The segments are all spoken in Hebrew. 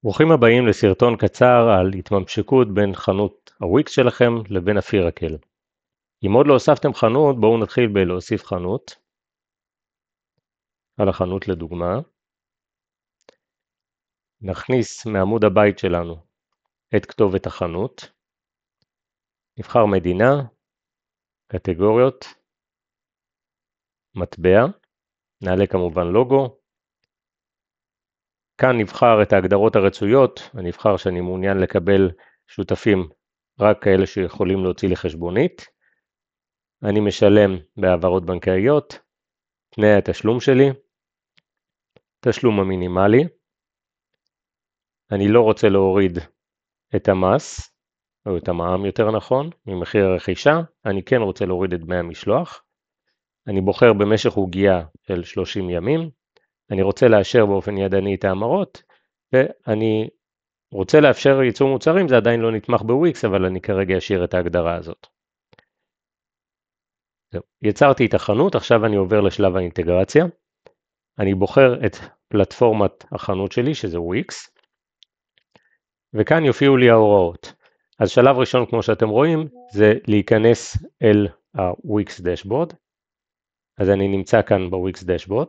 ברוכים הבאים לסרטון קצר על התממשקות בין חנות הוויקס שלכם לבין הפירקל. אם עוד לא הוספתם חנות, בואו נתחיל בלהוסיף חנות. על החנות לדוגמה. נכניס מעמוד הבית שלנו את כתובת החנות. נבחר מדינה, קטגוריות, מטבע, נעלה כמובן לוגו. כאן נבחר את ההגדרות הרצויות, אני אבחר שאני מעוניין לקבל שותפים רק כאלה שיכולים להוציא לי חשבונית. אני משלם בהעברות בנקאיות, תנאי התשלום שלי, תשלום המינימלי. אני לא רוצה להוריד את המס, או את המע"מ יותר נכון, ממחיר הרכישה, אני כן רוצה להוריד את דמי המשלוח. אני בוחר במשך עוגיה של 30 ימים, אני רוצה לאשר באופן ידני את ההמרות, ואני רוצה לאפשר ייצור מוצרים, זה עדיין לא נתמך בוויקס, אבל אני כרגע אשאיר את ההגדרה הזאת. יצרתי את החנות, עכשיו אני עובר לשלב האינטגרציה. אני בוחר את פלטפורמת החנות שלי, שזה וויקס, וכאן יופיעו לי ההוראות. אז שלב ראשון, כמו שאתם רואים, זה להיכנס אל ה-Wix דשבורד. אז אני נמצא כאן ב-Wix דשבורד,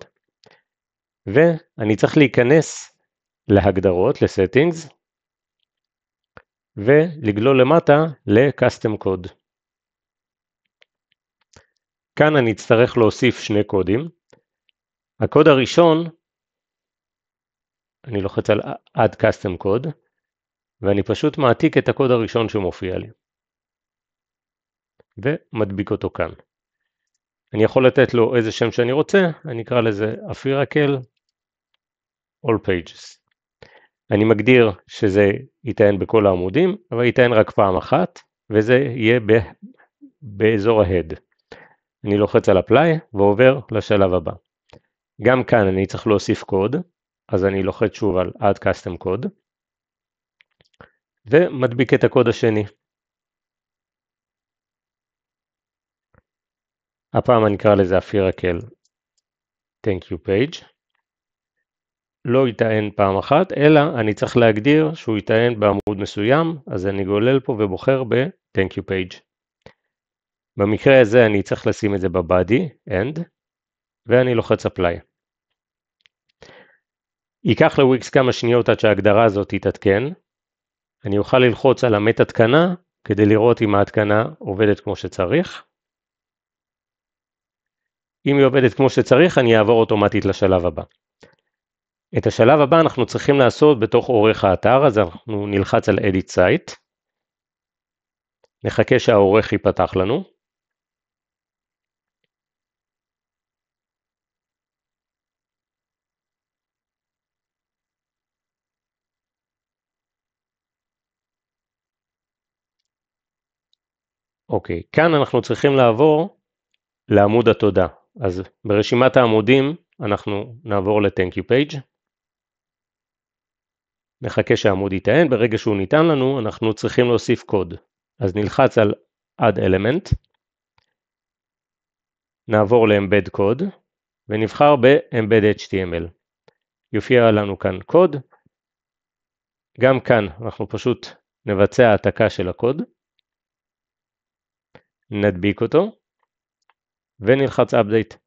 ואני צריך להיכנס להגדרות, ל-Settings, ולגלול למטה ל-Custom Code. כאן אני אצטרך להוסיף שני קודים. הקוד הראשון, אני לוחץ על Add Custom Code, ואני פשוט מעתיק את הקוד הראשון שמופיע לי, ומדביק אותו כאן. אני יכול לתת לו איזה שם שאני רוצה, אני אקרא לזה הפירקל All Pages. אני מגדיר שזה ייטען בכל העמודים, אבל ייטען רק פעם אחת, וזה יהיה באזור ה-Head. אני לוחץ על Apply ועובר לשלב הבא. גם כאן אני צריך להוסיף קוד, אז אני לוחץ שוב על Add Custom Code, ומדביק את הקוד השני. הפעם אני אקרא לזה הפירקל Thank you Page. לא ייטען פעם אחת, אלא אני צריך להגדיר שהוא ייטען בעמוד מסוים, אז אני גולל פה ובוחר ב-Thank you Page. במקרה הזה אני צריך לשים את זה ב-Body, End, ואני לוחץ Apply. ייקח לוויקס כמה שניות עד שההגדרה הזאת תתעדכן. אני אוכל ללחוץ על המת התקנה, כדי לראות אם ההתקנה עובדת כמו שצריך. אם היא עובדת כמו שצריך, אני אעבור אוטומטית לשלב הבא. את השלב הבא אנחנו צריכים לעשות בתוך עורך האתר, אז אנחנו נלחץ על Edit Site. נחכה שהעורך ייפתח לנו. אוקיי, כאן אנחנו צריכים לעבור לעמוד התודה. אז ברשימת העמודים אנחנו נעבור ל-Thank you Page. נחכה שהעמוד ייטען, ברגע שהוא ניתן לנו אנחנו צריכים להוסיף קוד. אז נלחץ על Add Element, נעבור ל-Embed Code, ונבחר ב-Embed HTML. יופיע לנו כאן קוד, גם כאן אנחנו פשוט נבצע העתקה של הקוד, נדביק אותו, ונלחץ Update.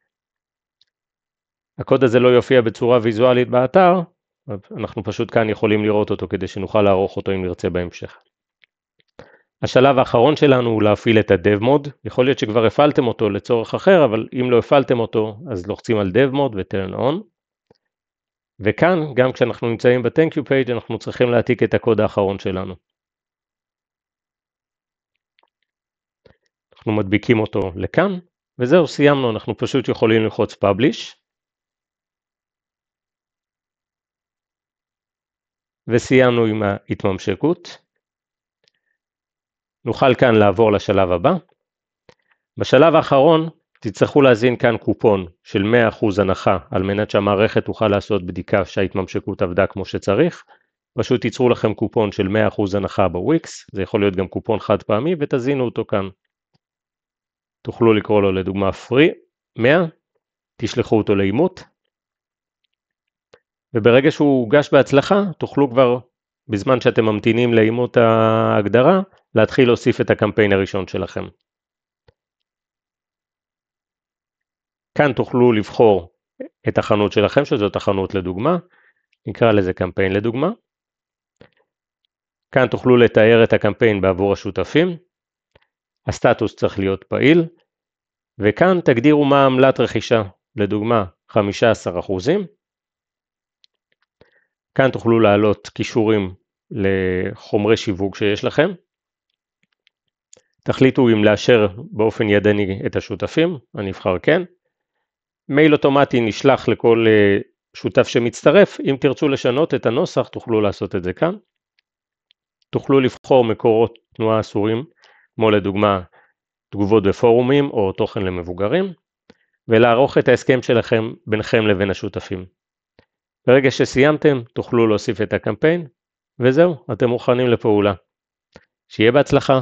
הקוד הזה לא יופיע בצורה ויזואלית באתר, אנחנו פשוט כאן יכולים לראות אותו כדי שנוכל לערוך אותו אם נרצה בהמשך. השלב האחרון שלנו הוא להפעיל את ה-Dev Mode, יכול להיות שכבר הפעלתם אותו לצורך אחר, אבל אם לא הפעלתם אותו אז לוחצים על Dev Mode ו-Turn On. וכאן, גם כשאנחנו נמצאים ב-Thank you Page, אנחנו צריכים להעתיק את הקוד האחרון שלנו. אנחנו מדביקים אותו לכאן, וזהו, סיימנו, אנחנו פשוט יכולים ללחוץ Publish. וסיימנו עם ההתממשקות. נוכל כאן לעבור לשלב הבא. בשלב האחרון תצטרכו להזין כאן קופון של 100% הנחה, על מנת שהמערכת תוכל לעשות בדיקה שההתממשקות עבדה כמו שצריך. פשוט תיצרו לכם קופון של 100% הנחה בוויקס, זה יכול להיות גם קופון חד פעמי, ותזינו אותו כאן. תוכלו לקרוא לו לדוגמה free 100, תשלחו אותו לאימות, וברגע שהוא הוגש בהצלחה, תוכלו כבר בזמן שאתם ממתינים לאימות ההגדרה, להתחיל להוסיף את הקמפיין הראשון שלכם. כאן תוכלו לבחור את החנות שלכם, שזאת החנות לדוגמה, נקרא לזה קמפיין לדוגמה. כאן תוכלו לתאר את הקמפיין בעבור השותפים, הסטטוס צריך להיות פעיל, וכאן תגדירו מה עמלת רכישה, לדוגמה 15%. כאן תוכלו להעלות קישורים לחומרי שיווק שיש לכם. תחליטו אם לאשר באופן ידני את השותפים, אני אבחר כן. מייל אוטומטי נשלח לכל שותף שמצטרף, אם תרצו לשנות את הנוסח תוכלו לעשות את זה כאן. תוכלו לבחור מקורות תנועה אסורים, כמו לדוגמה תגובות בפורומים או תוכן למבוגרים, ולערוך את ההסכם שלכם ביניכם לבין השותפים. ברגע שסיימתם תוכלו להוסיף את הקמפיין, וזהו, אתם מוכנים לפעולה. שיהיה בהצלחה.